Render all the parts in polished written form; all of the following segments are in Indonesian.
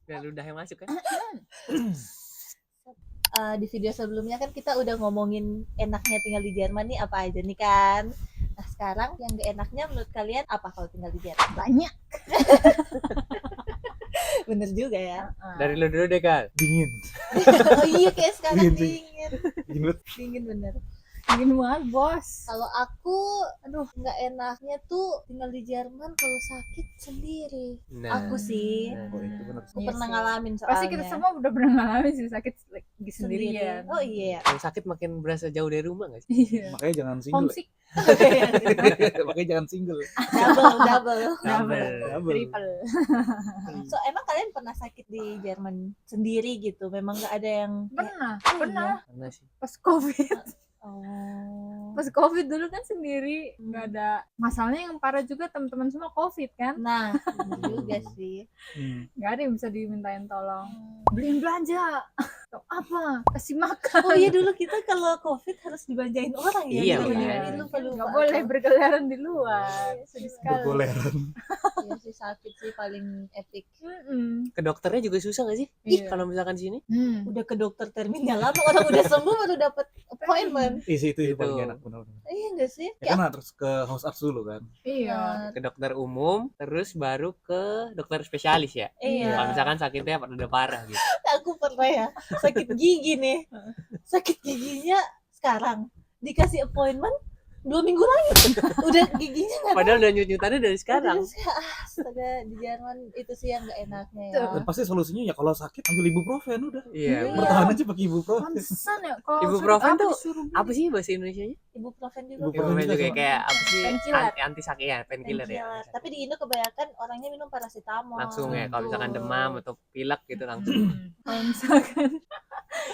Dan udah yang masuk kan? Di video sebelumnya kan kita udah ngomongin enaknya tinggal di Jerman nih apa aja nih kan. Nah sekarang yang gak enaknya menurut kalian apa kalau tinggal di Jerman? Banyak. Bener juga ya. Dari lu dulu deh Kal. Dingin. Oh iya kayak sekarang Dingin sih. dingin. Dingin. Dingin bener. Dingin banget, Bos. Kalau aku, aduh nggak enaknya tuh tinggal di Jerman kalau sakit sendiri. Nah. Aku sih, Oh itu benar. aku Iya pernah sih. ngalamin soalnya. Pasti kita semua udah pernah ngalamin sih sakit lagi sendirian. Oh iya. Kalau sakit makin berasa jauh dari rumah gak sih? Iya. Makanya jangan single. Homesick, Makanya jangan single. double. Double. triple. So emang kalian pernah sakit di Jerman sendiri gitu? Memang nggak ada yang kayak, Pernah Karena sih. pas COVID. oh. Pas COVID dulu kan sendiri, nggak ada masalahnya. Yang parah juga teman-teman semua COVID kan, Nah, bener juga sih. nggak ada yang bisa dimintain tolong, beliin belanja atau apa, kasih makan. Oh iya dulu kita kalau COVID harus dibanjain orang ya. Iya, dulu bener. ya. Lupa. Nggak boleh berkeliaran di luar. Sedih sekali. Bergoleran. Iya sih sakit sih paling epic. Mm-mm. Ke dokternya juga susah gak sih? Iya. Kalau misalkan sini. Udah ke dokter terminal lama orang udah sembuh baru dapat appointment. Isi itu Itu. paling enak benar. Iya enggak sih? Ya kan harus ke house arts dulu kan. Iya. Ke dokter umum, terus baru ke dokter spesialis ya. Iya. Kalau misalkan sakitnya udah parah gitu. Aku pernah ya sakit gigi nih. Sakit giginya sekarang dikasih appointment 2 minggu lagi. Udah giginya nggak. Padahal udah nyut-nyutannya dari sekarang. Astaga di Jerman itu sih yang nggak enaknya ya. Dan pasti solusinya ya kalau sakit ambil ibuprofen udah. Iya. Iya. Bertahan aja pakai ibuprofen. Pantesan ya kalau Ibuprofen sakit apa tuh disuruh beli. Apa sih bahasa Indonesianya? Ibuprofen juga. Ibuprofen Ibuprofen juga juga sama. kayak apa sih? Painkiller. Anti sakit ya, painkiller ya. Painkiller. Tapi di Indo kebanyakan orangnya minum paracetamol. Langsung ya kalau misalkan Tuh. demam atau pilek gitu langsung. Kalau misalkan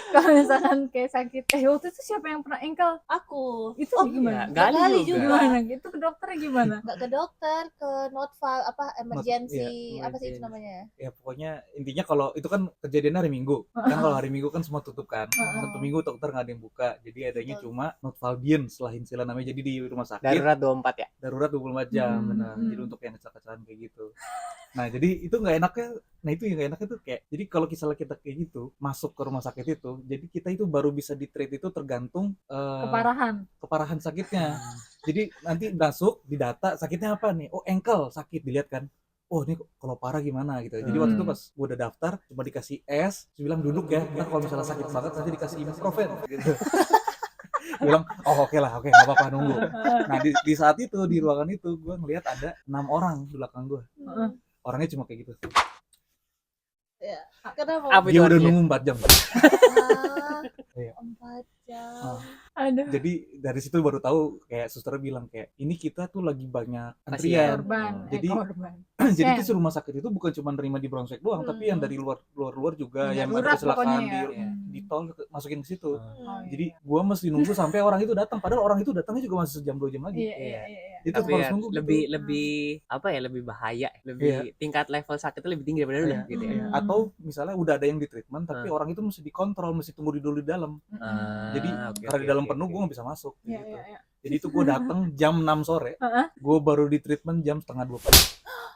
kalau misalkan kayak sakit, waktu itu siapa yang pernah engkel? Aku Itu Oh, gimana? Ya, gali Gali juga. juga. Gimana gitu, ke dokternya gimana? nggak ke dokter, ke notval apa emergency iya, apa sih itu emergency. namanya? Ya pokoknya intinya kalau itu kan kejadian hari Minggu. Kan kalau hari Minggu kan semua tutup kan. Sabtu Minggu dokter nggak ada yang buka. Jadi adanya Betul. cuma Notvalbien setelah insilan namanya. Jadi di rumah sakit Darurat 24 ya. darurat 24 jam benar. Jadi untuk yang kecelakaan kayak gitu. Nah, jadi itu nggak enaknya. Nah, itu yang nggak enaknya tuh kayak jadi kalau misalnya kita kayak gitu masuk ke rumah sakit itu, jadi kita itu baru bisa di-treat itu tergantung keparahan sakitnya. Jadi nanti masuk di data sakitnya apa nih? Oh, ankle sakit dilihat kan. Oh, ini kalau parah gimana gitu. Jadi waktu itu pas gue udah daftar cuma dikasih es, terus bilang duduk ya. Nah, kalau misalnya sakit banget nanti dikasih ibuprofen gitu. Bilang, oh oke lah, oke nggak apa-apa nunggu. Nah di saat itu di ruangan itu gue ngelihat ada 6 orang di belakang gue. Orangnya cuma kayak gitu. Kenapa? Apa Dia itu udah artinya? nunggu 4 jam. Iya. 4 jam. Aduh, Jadi dari situ baru tahu kayak suster bilang kayak ini kita tuh lagi banyak Pasien. antrian. korban. Jadi Korban. Jadi Pasien. itu si rumah sakit itu bukan cuma nerima di Brownsek doang, tapi yang dari luar juga yang Darurat ada kecelakaan pokoknya di ya. di tol masukin ke situ. Oh, Jadi gua mesti nunggu sampai orang itu datang, padahal orang itu datangnya juga masih sejam 2 jam lagi. Iya. Itu Tapi harus ya, nunggu lebih gitu. lebih apa ya, lebih bahaya, lebih tingkat level sakitnya lebih tinggi daripada lu Iya. gitu ya. Iya. Atau misalnya udah ada yang di treatment tapi orang itu mesti dikontrol, mesti tunggu dulu di dalam. Jadi Oke, karena oke, di dalam oke, penuh oke. gue nggak bisa masuk Iya. gitu. Jadi itu gue datang jam 6 sore, Heeh. gue baru di treatment jam setengah 2 pagi.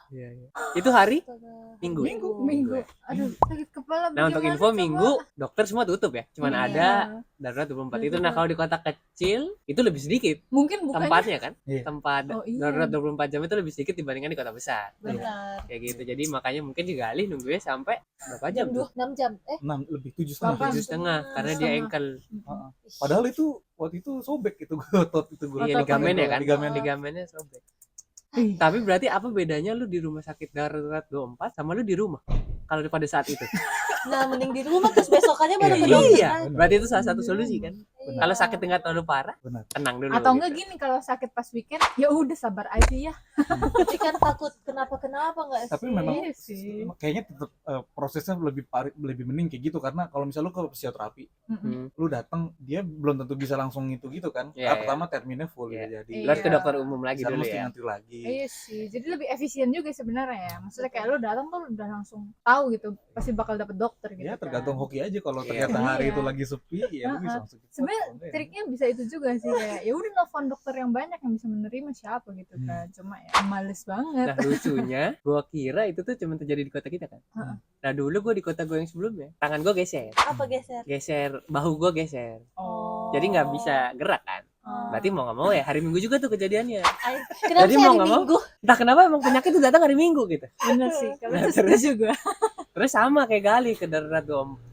Iya, iya. Itu hari Astaga. Minggu. Minggu. Aduh, sakit kepala. Nah, untuk bagaimana info coba? Minggu dokter semua tutup ya. Cuman Iya. ada darurat 24 itu. Nah, kalau di kota kecil itu lebih sedikit Mungkin bukannya tempatnya kan. Iya. Tempat Oh, iya. darurat 24 jam itu lebih sedikit dibandingkan di kota besar. Benar. Kayak gitu. Jadi makanya mungkin digali nunggunya sampai berapa jam tuh? 6 jam. 6 lebih 7,5. Delapan. 7,5 karena dia Setengah. ankle. Heeh. Padahal itu waktu itu sobek itu gue otot itu gue. Iya, ligamen ya kan. Ligamen. Ligamennya sobek. Tapi berarti apa bedanya lu di rumah sakit darurat 24 sama lu di rumah? Kalau pada saat itu. Nah, mending di rumah terus besokannya baru ke Iya. dokter. Iya, kan? berarti itu salah satu solusi kan. Iya. Kalau sakit tingkat terlalu parah, Benar. tenang dulu. Atau enggak gitu. gini, kalau sakit pas weekend ya udah sabar aja ya. Tapi kan takut kenapa nggak sih? Tapi memang Iya sih. kayaknya tetap prosesnya lebih mending kayak gitu karena kalau misalnya lu ke fisioterapi, Hmm. lu datang dia belum tentu bisa langsung gitu kan. Iya, Pertama terminnya full Iya. jadi. Lu harus ke Iya. dokter umum lagi Misalnya dulu mesti ya. ngantri lagi. Iya sih, jadi lebih efisien juga sebenarnya ya. Maksudnya kayak lu datang tuh udah langsung tahu gitu, pasti bakal dapet dokter gitu. Ya kan. tergantung hoki aja kalau Iya. ternyata hari Iya. itu lagi sepi ya lu bisa langsung. Sebenarnya sebenarnya triknya bisa itu juga sih, kayak ya udah nelfon dokter yang banyak yang bisa menerima siapa gitu kan. Cuma ya males banget. Nah lucunya, gue kira itu tuh cuma terjadi di kota kita kan. Nah dulu gue di kota gue yang sebelumnya, tangan gue geser, Apa geser? bahu gue geser. Oh. Jadi nggak bisa gerak kan. Berarti mau nggak mau ya hari Minggu juga tuh kejadiannya. Kenapa Jadi sih mau hari nggak mau, Minggu? entah kenapa emang penyakit itu datang hari Minggu gitu. Bener sih, kalau Nah, itu terus juga. Terus sama kayak Gali ke darurat 24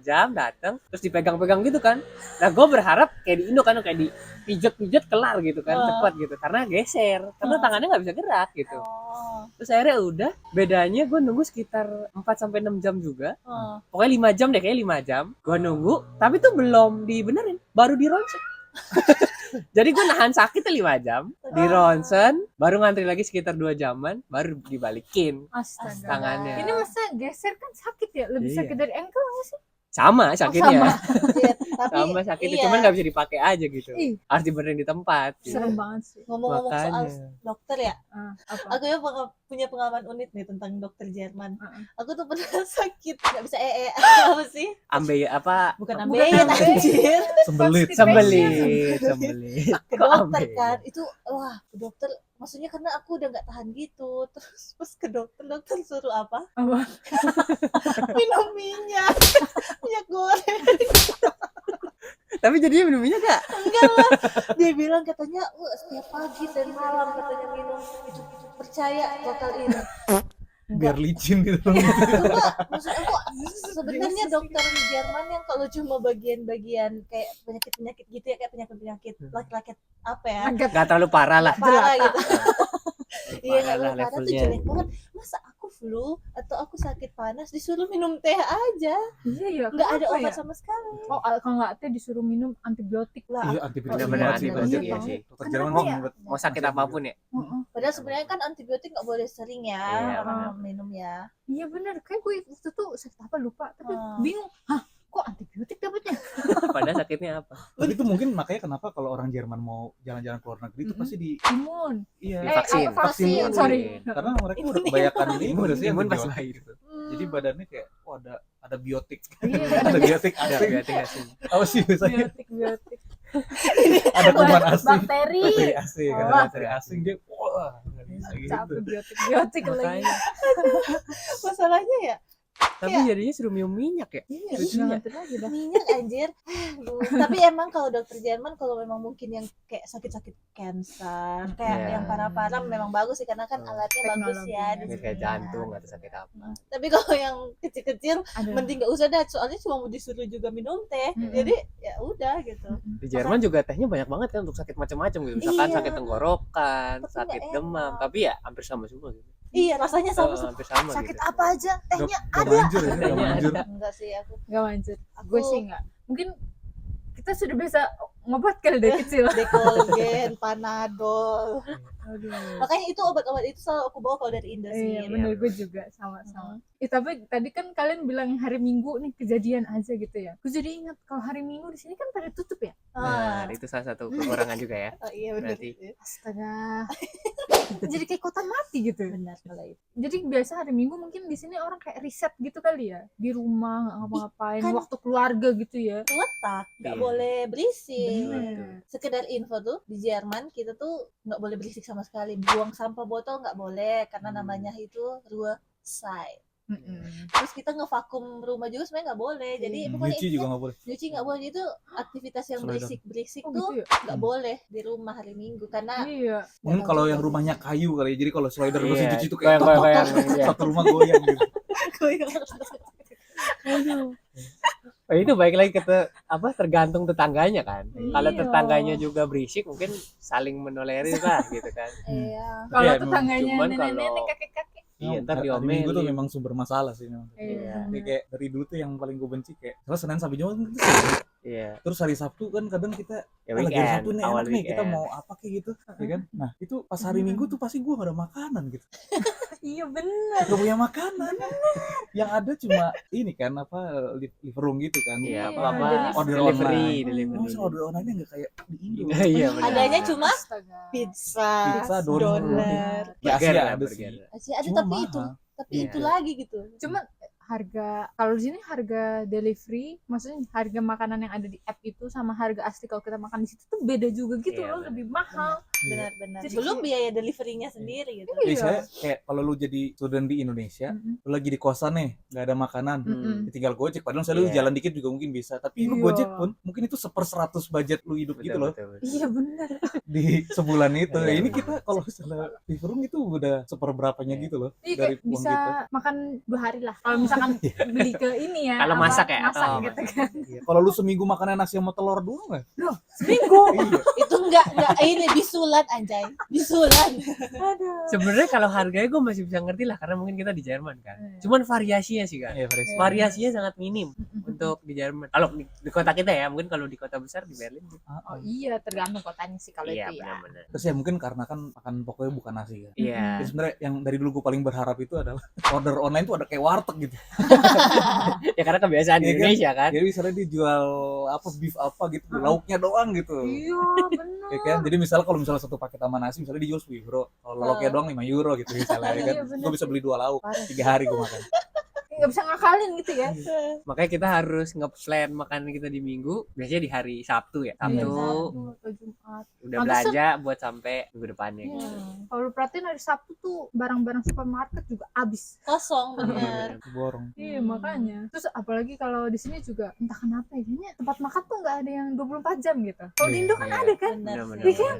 jam datang terus dipegang-pegang gitu kan. Nah gue berharap kayak di Indo kan kayak dipijet-pijet kelar gitu kan, cepat gitu karena geser, karena tangannya nggak bisa gerak gitu. Oh. Terus akhirnya udah, bedanya gue nunggu sekitar 4-6 jam juga. Oh. Pokoknya 5 jam deh, kayak 5 jam gue nunggu, tapi tuh belum dibenerin, baru di ronsen. Jadi gue nahan sakit tuh 5 jam, di ronsen, baru ngantri lagi sekitar 2 jaman, baru dibalikin Astaga. tangannya. Ini masa geser kan sakit ya? Lebih Iya. sakit dari ankle nggak sih? Sama sakitnya, Iya, tapi sama sakitnya, iya. cuman nggak bisa dipakai aja gitu. Ih, Harus dibenerin di tempat. Gitu. serem banget sih. ngomong-ngomong soal Makanya. dokter ya, Apa? aku ya punya pengalaman unik nih tentang dokter Jerman. Aku tuh pernah sakit, nggak bisa apa sih? Ambe apa? Bukan Bukan ambeien ambeien. anjir. Sembelit. Sembelit. Ke dokter Ambe. kan, itu wah ke dokter. Maksudnya karena aku udah nggak tahan gitu, terus pas ke dokter suruh apa? Apa? Minum minyak goreng. Tapi jadinya minum minyak gak? Enggak lah, dia bilang katanya setiap pagi dan malam katanya minum itu percaya bakal ini. Biar licin gitu. Enggak, maksud aku sebenarnya dokter Jerman yang kalau cuma bagian-bagian kayak penyakit-penyakit gitu ya, kayak penyakit-penyakit laki-laki apa ya, Gak terlalu parah lah. parah gitu. Iya, nggak Parah lah parah tuh levelnya. jelek banget. Masa aku flu atau aku sakit panas disuruh minum teh aja, Iya ya. nggak ada kenapa obat ya? sama sekali. Oh, kalau nggak teh disuruh minum antibiotik lah. Iya, antibiotik. Bener-bener banget sih, antibiotik Bang. ya sih. Dokter Jerman Kenapa ya? banget. Mau sakit apapun ya. Padahal sebenarnya kan antibiotik nggak boleh sering ya Iya, orang minum ya. Iya bener, kayak gue waktu itu sakit apa lupa, tapi Hmm. bingung. Hah, kok antibiotik dapetnya? Padahal sakitnya apa? Tapi itu mungkin makanya kenapa kalau orang Jerman mau jalan-jalan ke luar negeri itu pasti di Imun. iya Vaksin. Apa, vaksin, Vaksin. sorry. karena mereka udah kebanyakan ini udah sih Imun pas antibiotik lahir. gitu. Jadi badannya kayak oh ada biotik. Iya, Ada biotik Ada asing. berarti gak sih? Apa sih biasanya? biotik. Ada kuman asing. Bakteri. Bakteri asing, ada Oh. bakteri asing dia wah nggak bisa gitu. Capek biotik lagi. Makanya. Masalahnya ya Tapi jadinya suruh minum minyak ya. Iya, Lucunya. udah ngerti lagi dah. minyak anjir. Aduh. Tapi emang kalau dokter Jerman kalau memang mungkin yang kayak sakit-sakit cancer, kayak Iya. yang parah-parah memang bagus sih karena kan alatnya bagus ya di Teknologinya. Kayak sini. jantung atau sakit apa. Tapi kalau yang kecil-kecil Ada. mending gak usah dah, soalnya cuma mau disuruh juga minum teh. Jadi ya udah gitu. Di Jerman juga tehnya banyak banget kan untuk sakit macam-macam gitu. Misalkan Iya. sakit tenggorokan, Tapi sakit nggak demam, enak. tapi ya hampir sama semua gitu. Iya, rasanya sama. Hampir sama Sakit gitu. apa aja tehnya Gak manjur ya, gak Tehnya manjur. Enggak sih aku. nggak manjur. Aku Gue sih nggak. Mungkin kita sudah biasa ngobat kali dari kecil. Dekolgen, Panadol. Aduh. Makanya itu obat-obat itu selalu aku bawa kalau dari Indo sih. Iya bener, gue juga sama-sama. Tapi tadi kan kalian bilang hari Minggu nih kejadian aja gitu ya. Gue jadi ingat kalau hari Minggu di sini kan pada tutup ya. Nah, itu salah satu kekurangan juga ya. Oh iya benar. Berarti. Astaga. Jadi kayak kota mati gitu. Benar kalau itu. Jadi biasa hari Minggu mungkin di sini orang kayak riset gitu kali ya, di rumah nggak ngapa-ngapain, kan- waktu keluarga gitu ya. Letak, nggak Iya. boleh berisik. Bener. Sekedar info tuh di Jerman kita tuh nggak boleh berisik sama sekali. Buang sampah botol nggak boleh karena namanya itu Ruheside. Terus kita ngevakum rumah juga sebenarnya nggak boleh. Jadi pokoknya Nyuci juga nggak boleh. nyuci nggak boleh, itu aktivitas yang Selain berisik Oh tuh gitu ya. nggak boleh di rumah hari Minggu karena Iya. Mungkin kalau yang rumahnya kayu kali ya, jadi kalau slider mesin Iya, cuci itu kayak goyang-goyang, iya. satu rumah goyang gitu. Oh, itu baik lagi tergantung tetangganya kan. Kalau Iya. tetangganya juga berisik mungkin saling menolerir lah gitu kan. Iya. Kalau Iya, tetangganya cuman nenek-nenek, kalau- kakek-kakek. Iya, ntar Hari Minggu tuh diomelin. memang sumber masalah sih memang. Iya. Ini kayak dari dulu tuh yang paling gue benci kayak terus Senin sampai Jumat kan kita Iya. terus hari Sabtu kan kadang kita Ya lagi hari weekend, Sabtu nih awal enak nih kita weekend. mau apa kayak gitu ya kan. Nah itu pas hari Minggu tuh pasti gue gak ada makanan gitu, Iya bener. gak punya makanan. Yang ada cuma ini kan apa liverung gitu kan. Iya, Iya, apa order delivery, online. delivery. Masa order online nya gak kayak di Indo. Iya, benar. Adanya cuma Astaga. pizza, Pizza, donat. donat. Ya Burger Asia lah, ada burger. Asia ada Cuma tapi mahal. itu Iya. itu lagi gitu. Cuman harga, kalau di sini harga delivery, maksudnya harga makanan yang ada di app itu sama harga asli kalau kita makan di situ tuh beda juga gitu Iya, loh, benar. lebih mahal. Benar-benar. Jadi Belum kayak- biaya deliverynya sendiri gitu. Jadi Iya. saya kayak kalau lu jadi student di Indonesia, lu lagi di kosan nih, nggak ada makanan, Mm-mm. ya tinggal Gojek. Padahal saya lu Iya. jalan dikit juga mungkin bisa. Tapi lu Iya. Gojek pun mungkin itu 1/100 budget lu hidup gitu loh Iya benar. di sebulan itu. Iya, Ini benar. kita kalau misalnya di Firung itu udah seperberapanya Iya. gitu loh Iya dari kayak uang bisa kita. makan 2 hari lah. Kalau misalkan beli ke ini ya. Kalau apa, masak ya? Masak Oh, gitu masak. kan. Iya. Kalau lu seminggu makannya nasi sama telur doang nggak? Seminggu. Iya. Itu enggak ini bisulan anjay. Bisulan. Aduh. Sebenarnya kalau harganya gue masih bisa ngerti lah karena mungkin kita di Jerman kan. Cuman variasinya sih kan. Iya, Faris. Variasinya sangat minim untuk di Jerman. Kalau di kota kita ya, mungkin kalau di kota besar di Berlin. Oh iya, tergantung kotanya sih kalau Iya, itu ya. benar-benar. Terus ya mungkin karena kan makan pokoknya bukan nasi kan. Iya. Jadi sebenarnya yang dari dulu gue paling berharap itu adalah order online tuh ada kayak warteg gitu. Ya karena kebiasaan di Iya kan? Indonesia kan. Jadi misalnya dia jual apa beef apa gitu, lauknya doang gitu. Iya, benar. Ya kan? Jadi misalnya kalau misalnya satu paket sama nasi misalnya dijual 10 euro, kalau lauknya doang 5 euro gitu misalnya ya kan. Iya, bener. Gue bisa beli 2 lauk, Parah. 3 hari gue makan. Nggak bisa ngakalin gitu ya. Makanya kita harus nge-plan makanan kita di minggu, biasanya di hari Sabtu ya. Sabtu Sabtu atau Jumat. udah Pantesan- belanja buat sampai minggu depannya. Iya. Kalau lu perhatiin hari Sabtu tuh barang-barang supermarket juga habis. Kosong Iya, bener. Borong. Iya makanya. Terus apalagi kalau di sini juga entah kenapa ya, kayaknya tempat makan tuh nggak ada yang 24 jam gitu. Kalau di Iya, Indo kan iya. ada kan. Bener Benar-benar. sih. Iya kan?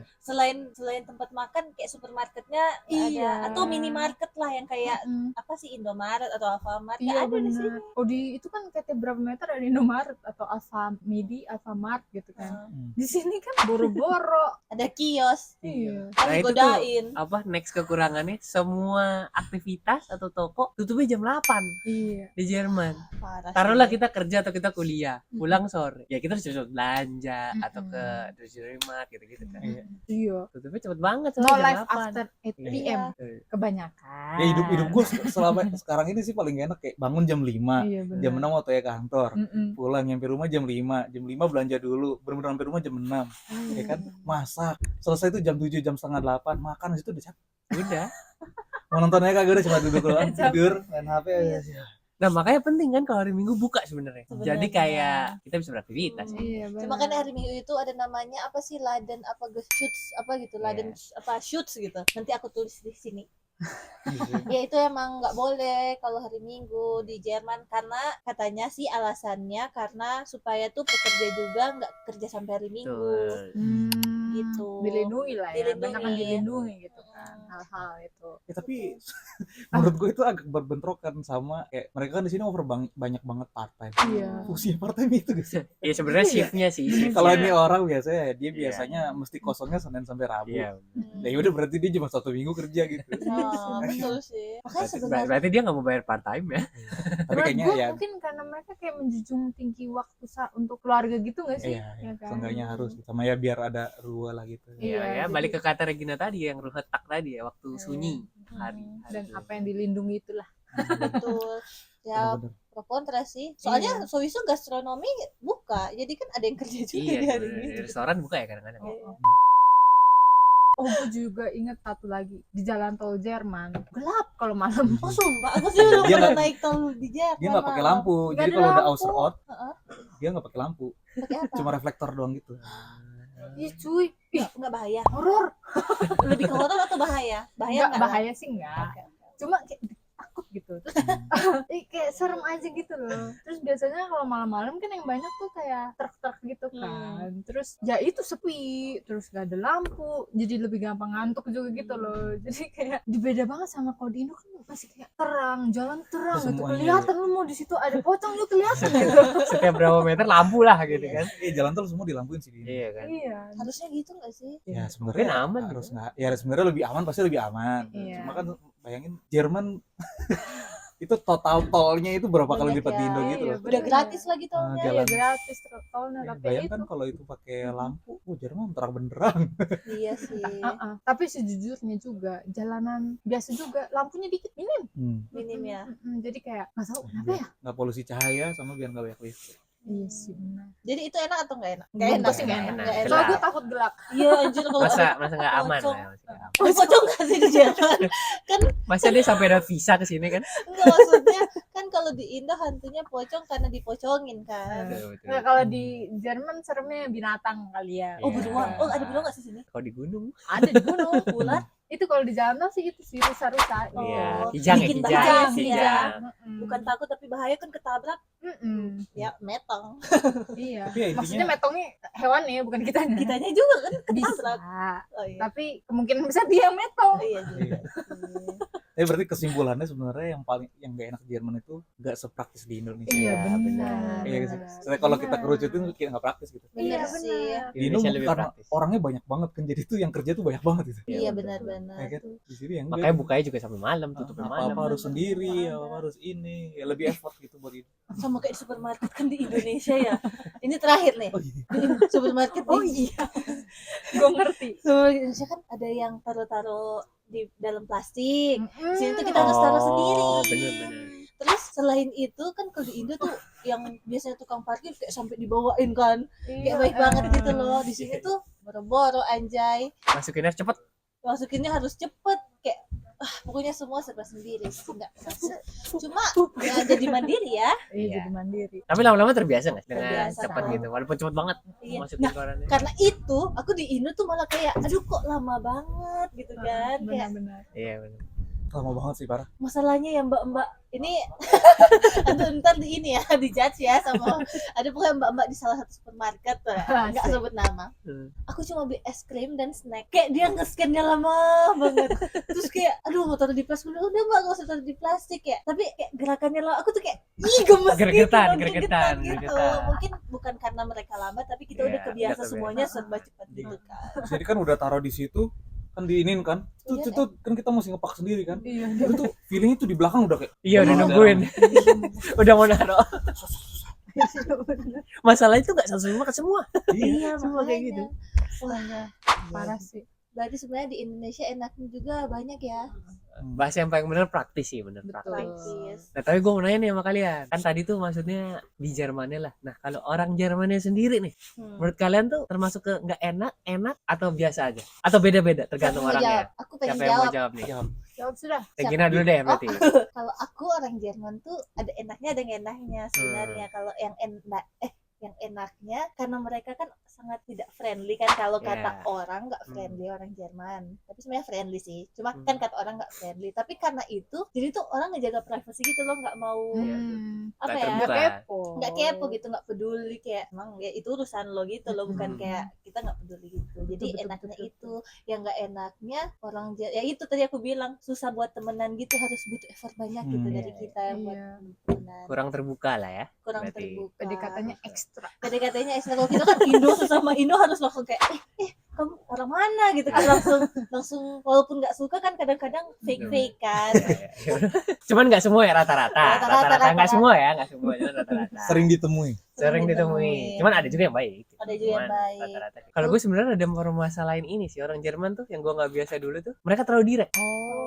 Selain tempat makan kayak supermarketnya Iya. ada atau minimarket lah yang kayak Mm-mm. apa sih Indomaret atau Alfamart Iya nggak ada di sini. benar. Oh di itu kan kayak berapa meter ada Indomaret atau Alfamidi, Alfamart gitu kan. Di sini kan boro-boro. Ada kios. Iya. Kan Nah, itu tuh digodain. apa next kekurangannya semua aktivitas atau toko tutupnya jam 8 Iya. di Jerman. Parah sih. Taruhlah kita kerja atau kita kuliah, pulang sore. Ya kita harus cepet belanja atau ke grocery mart gitu-gitu kan. Iya. Iya. Tutupnya cepet banget No soalnya jam life 8. after 8 Iya. PM Tuh. kebanyakan. Ya hidup gue selama sekarang ini sih paling enak kayak bangun jam 5, Iya benar. jam 6 waktu ya kantor. Mm-mm. Pulang nyampe rumah jam 5, jam 5 belanja dulu, bener-bener sampai rumah jam 6. Ya kan? Masak. Selesai itu jam 7, jam setengah 8, makan itu udah capek. Udah. Mau nonton aja kagak udah cuma duduk doang, tidur, main HP aja. Nah makanya penting kan kalau hari Minggu buka sebenarnya. Sebenarnya. Jadi kayak kita bisa beraktivitas. ya. Iya Cuma kan hari Minggu itu ada namanya apa sih Laden apa shoots apa gitu Laden apa shoots gitu. Nanti aku tulis di sini. Ya itu emang nggak boleh kalau hari Minggu di Jerman karena katanya sih alasannya karena supaya tuh pekerja juga nggak kerja sampai hari Minggu. Betul. Gitu. Dilindungi lah ya. Dilindungi. Banyak kan dilindungi gitu kan hal-hal itu. Ya, tapi menurut gue itu agak berbentrokan sama kayak mereka kan di sini banyak banget part time. Iya. Fungsinya part time itu guys. Ya sebenarnya shiftnya sih. shiftnya. Kalau ini orang biasanya dia Iya. biasanya mesti kosongnya Senin sampai Rabu. Iya. Ya udah berarti dia cuma 1 minggu kerja gitu. Oh, betul sih. Makanya sebenarnya Berarti dia nggak mau bayar part time ya? Tapi Menurut kayaknya gua ya mungkin karena mereka kayak menjunjung tinggi waktu untuk keluarga gitu nggak sih? iya, Ya kan? seenggaknya harus sama ya biar ada ruang lah gitu. Iya, Iya, ya jadi- balik ke kata Regina tadi yang ruhetak tadi ya waktu Iya. sunyi hari. Dan apa yang dilindungi itulah. betul. Ya Bener-bener. pro kontra sih. Soalnya sowieso gastronomi buka. Jadi kan ada yang kerja juga Iya, di hari bener. Minggu. Restoran buka ya kadang-kadang. Iya. Oh, gue juga inget satu lagi di jalan tol Jerman gelap kalau malam. Oh sumpah, aku sih belum Dia pernah nggak- naik tol di Jerman. Dia nggak pakai lampu. Nggak Jadi ada kalau udah lampu. outer out, Heeh. dia nggak pakai lampu. Pakai apa? Cuma reflektor doang gitu. Iya cuy, ih Nggak bahaya. horor. Lebih ke horor atau bahaya? Bahaya Enggak nggak? bahaya sih enggak. Oke, oke. Cuma kayak takut gitu. Terus kayak serem aja gitu loh. Terus biasanya kalau malam-malam kan yang banyak tuh kayak truk-truk gitu kan. Terus ya itu sepi, terus gak ada lampu, jadi lebih gampang ngantuk juga gitu loh. Jadi kayak beda banget sama kalau di Indo kan masih kayak terang, jalan terang gitu. Semuanya. Kelihatan lu mau di situ ada pocong lu kelihatan gitu. Setiap berapa meter lampu lah gitu kan. Jalan tol semua dilampuin sih di Indo. Iya kan. Iya. Harusnya gitu nggak sih? Ya sebenarnya Mungkin aman harus gitu. nggak. Ya sebenarnya lebih aman, pasti lebih aman. Iya. Cuma kan bayangin Jerman itu total tolnya itu berapa kali Banyak lipat di ya. Indo gitu Iya, loh. Udah bener. gratis lagi tolnya. Ah, Iya jalan. gratis tolnya Ya, tapi bayangkan itu kalau itu pakai lampu, Jerman terang benderang. Iya sih. Tapi sejujurnya juga jalanan biasa juga lampunya dikit minim. Minim ya. Jadi kayak nggak tahu kenapa ya. Nggak polusi cahaya sama biar nggak banyak listrik. Iya sih benar. Jadi itu enak atau nggak enak? Nggak enak sih, nggak nggak enak. enak. Gelap. Soalnya gue takut gelap. Iya anjir kalau masa ada masa nggak aman pocong. lah, masa nggak aman. pocong nggak sih di Jerman? Masa dia sampai ada visa ke sini kan? Enggak, maksudnya kan kalau di Indo hantunya pocong karena dipocongin kan. Betul. Nah, kalau di Jerman seremnya binatang kali ya. Oh Iya. beruang. Oh ada beruang nggak sih sini? Kalau di gunung. Ada di gunung. Ular? Itu kalau di jalan tol sih itu sih rusa-rusa. Oh, Iya, kijang ya, bikin kijang. bahaya sih Kijang. ya. Mm-mm. Bukan takut tapi bahaya kan ketabrak Mm-mm. ya metong. Iya. Tapi ya intinya- Maksudnya metongnya hewan ya, bukan kitanya. Kitanya juga kan bisa. ketabrak. Oh iya. Tapi kemungkinan bisa dia yang metong. Iya juga. Berarti kesimpulannya sebenarnya yang gak enak di Jerman itu gak sepraktis di Indonesia. Iya benar. benar. Iya sih. Soalnya kalau kita kerucutin kayak nggak praktis gitu. Iya Benar sih. benar. Di Indo Indonesia lebih karena praktis. orangnya banyak banget kan, jadi tuh yang kerja tuh banyak banget gitu. Iya betul. benar-benar. Ya kan? Di sini yang Makanya bukanya juga sampai malam, tutup apa malam. harus sendiri, apa harus ini, ya lebih effort gitu buat itu. Sama kayak di supermarket kan di Indonesia ya. Ini terakhir nih. Oh iya. Di supermarket Oh di iya. Gue ngerti. supermarket Indonesia kan ada yang taruh-taruh di dalam plastik. Mm-mm. Sini tuh kita harus taruh sendiri. Bener-bener. Terus selain itu kan kalau di Indo tuh yang biasanya tukang parkir kayak sampai dibawain kan. Kayak baik banget gitu loh. Di sini tuh boro-boro anjay. Masukinnya cepet. Masukinnya harus cepet kayak pokoknya semua serba sendiri sih enggak kerasa. Cuma ya jadi mandiri ya. Iya, Iya. jadi mandiri. Tapi lama-lama terbiasa nggak dengan Terbiasa, cepet Kak. gitu, walaupun cepet banget Iya. masukin korannya. Karena itu aku di Indo tuh malah kayak aduh kok lama banget gitu kan. Kayak Benar-benar. Iya benar. Lama banget sih parah. masalahnya ya mbak-mbak ini aduh ntar di ini ya dijudge ya sama ada pokoknya mbak-mbak di salah satu supermarket tuh nggak Asik. sebut nama. Hmm. Aku cuma beli es krim dan snack kayak dia nge-scan-nya lama banget terus kayak aduh mau taruh di plastik udah mbak gak usah taruh di plastik ya tapi kayak gerakannya lama aku tuh kayak ih gemes Gregetan, gitu, gregetan, gitu. gregetan. Mungkin bukan karena mereka lama tapi kita udah Iya, kebiasa udah semuanya kebiasa. serba cepat gitu kan. Jadi kan udah taruh di situ, kan diinin kan. Iya, Tuh kan kita mesti ngepak sendiri kan. Iya. Itu tuh feelingnya tuh di belakang udah kayak Iya udah Oh, nungguin, udah mau naruh. Benar. Masalah itu nggak sama ke semua. iya. Semua kayak makanya. gitu. Wah, Parah sih. berarti sebenarnya di Indonesia enaknya juga banyak ya. Bahasa yang paling bener praktis sih, bener Betul. praktis. Praktis. Nah tapi gue mau nanya nih sama kalian, kan tadi tuh maksudnya di Jermannya lah. Nah kalau orang Jermannya sendiri nih, menurut kalian tuh termasuk ke nggak enak atau biasa aja? Atau beda-beda tergantung Siapa mau orangnya? jawab? Aku pengen Siapa yang mau jawab. jawab nih? Jawab sudah. Gina dulu deh berarti. Kalau aku orang Jerman tuh ada enaknya ada nggak enaknya sebenarnya. Kalau yang enak yang enaknya karena mereka kan sangat tidak friendly kan kalau Iya. kata orang nggak friendly orang Jerman tapi sebenarnya friendly sih cuma kan kata orang nggak friendly tapi karena itu jadi tuh orang ngejaga privasi gitu loh nggak mau apa Nggak ya terbuka. Nggak kepo. nggak kepo gitu nggak peduli kayak emang ya itu urusan lo gitu loh bukan Hmm. kayak kita nggak peduli gitu jadi Betul, enaknya betul, itu yang nggak enaknya orang ya itu tadi aku bilang susah buat temenan gitu harus butuh effort banyak gitu Hmm. dari kita buat Iya. temenan Kurang terbuka lah ya. kurang berarti. terbuka PDKT-nya ekstra. PDKT-nya ekstra kalau kita kan Indo sesama Indo harus langsung kayak kamu orang mana gitu kan langsung walaupun nggak suka kan kadang-kadang fake kan Cuman nggak semua ya rata-rata. Rata-rata. Rata-rata nggak semua ya, nggak semua ya rata-rata. Sering ditemui. Sering ditemui. Cuman ada juga yang baik. Ada juga yang Cuman baik. rata-rata. Kalau gue sebenarnya ada permasalahan ini sih orang Jerman tuh yang gue nggak biasa dulu tuh. Mereka terlalu direct.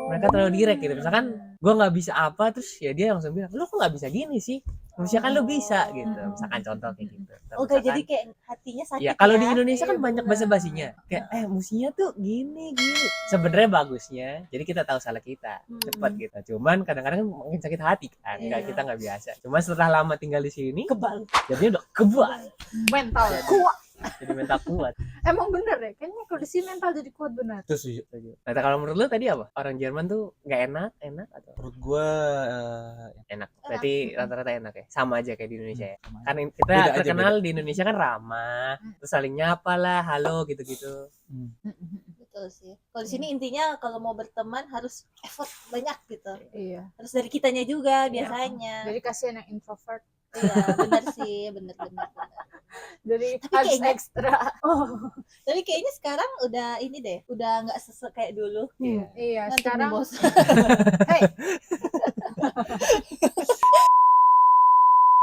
Mereka terlalu direct gitu. Misalkan gue nggak bisa apa terus ya dia langsung bilang, lu kok nggak bisa gini sih? Misalkan lu bisa gitu. Misalkan contoh kayak gitu. Atau Oke misalkan- jadi kayak hatinya sakit ya kalau ya. di Indonesia kan Iya, banyak benar. basa-basinya kayak mestinya tuh gini sebenarnya bagusnya jadi kita tahu salah kita cepat gitu cuman kadang-kadang mungkin sakit hati kan nggak Iya. kita nggak biasa cuma setelah lama tinggal di sini kebal jadinya udah kebal Mental kuat. jadi mental kuat. Emang bener ya? Kayaknya kalau di sini mental jadi kuat benar. Itu sih Nah kalau menurut lu tadi apa orang Jerman tuh nggak enak atau menurut gua enak berarti rata-rata enak ya sama aja kayak di Indonesia ya sama aja. kan kita Beda aja, terkenal di Indonesia kan ramah terus saling nyapa lah halo gitu-gitu. betul sih kalau di sini intinya kalau mau berteman harus effort banyak gitu Iya. harus dari kitanya juga biasanya Jadi kasihan yang introvert. iya benar sih benar Jadi Tapi harus kayaknya- ekstra. tapi kayaknya sekarang udah ini deh udah nggak sesek kayak dulu Iya, Ngantuk nih, sekarang bos.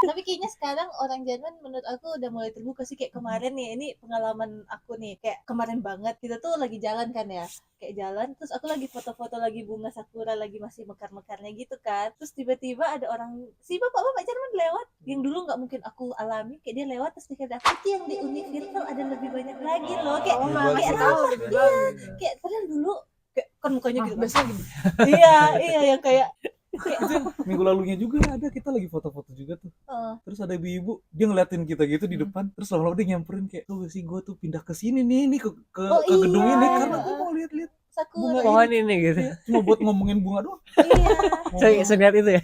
Tapi kayaknya sekarang orang Jerman menurut aku udah mulai terbuka sih. Kayak kemarin nih, ini pengalaman aku nih, kayak kemarin banget kita tuh lagi jalan kan ya, kayak jalan terus aku lagi foto-foto lagi bunga sakura lagi masih mekar-mekarnya gitu kan, terus tiba-tiba ada orang si bapak-bapak Jerman lewat yang dulu nggak mungkin aku alami, kayak dia lewat terus dia kata itu yang di Universal ada lebih banyak lagi loh, kayak Oh, Lebih kayak bagus, ramah, lebih iya, bagus. kayak padahal dulu kayak kan mukanya gitu kan. biasanya gitu. Iya iya yang kayak Itu yang minggu lalunya juga ada, kita lagi foto-foto juga tuh. Terus ada ibu-ibu, dia ngeliatin kita gitu di depan, terus lama-lama dia nyamperin kayak, tuh sih gue tuh pindah ke sini nih ke Oh, gedung iya. ini karena gue mau lihat-lihat sakura Pohon ini gitu. cuma buat ngomongin bunga doang. iya Segede itu ya.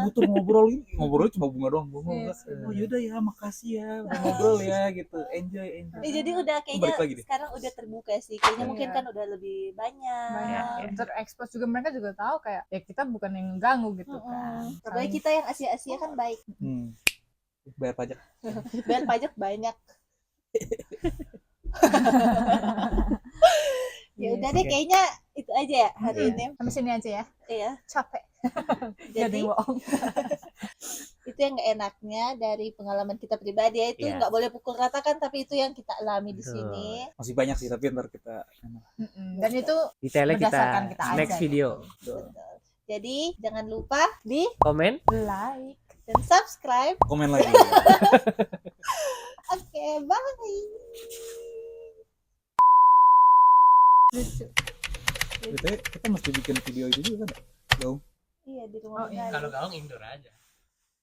Butuh ngobrol ini, ngobrolnya cuma bunga doang. Bunga Iya enggak. sih. Oh yaudah ya, makasih ya, udah ngobrol ya gitu. Enjoy. jadi udah kayaknya Balik lagi deh. sekarang udah terbuka sih kayaknya, Iya. mungkin kan udah lebih banyak, Banyak Iya. terekspos juga, mereka juga tahu kayak ya kita bukan yang ganggu gitu kan. Apalagi kita yang Asia kan baik, Bayar pajak. bayar pajak banyak. Ya udah deh, Oke. kayaknya itu aja ya hari ini. Sampai sini aja ya. Iya, Capek. jadi bohong. itu yang nggak enaknya dari pengalaman kita pribadi ya, itu Iya. nggak boleh pukul rata kan, tapi itu yang kita alami di Betul. sini. Masih banyak sih, tapi ntar kita Dan itu Detailnya Berdasarkan kita kita next aja video. Betul. Jadi jangan lupa di Komen. like. dan subscribe. komen lagi. Oke, bye. Lucu. Kita mesti bikin video itu juga kan? Dong. Iya di rumah Oh, iya. Gali. gaung indoor aja.